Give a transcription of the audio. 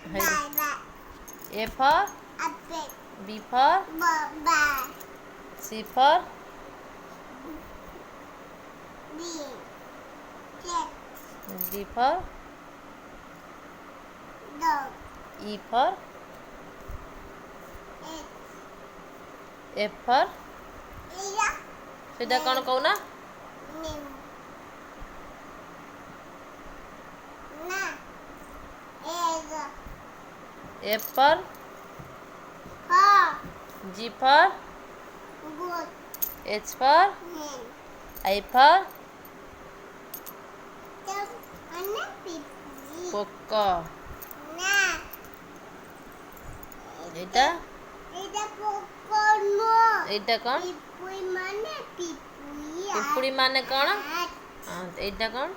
A for B for C for D for E for F for ସେଇଟା କ'ଣ କହୁନା F for G for H for I for ପୋକ ଏଇଟା ଏଇଟା କ'ଣ ପିମ୍ପୁଡ଼ି ମାନେ କ'ଣ ଏଇଟା କ'ଣ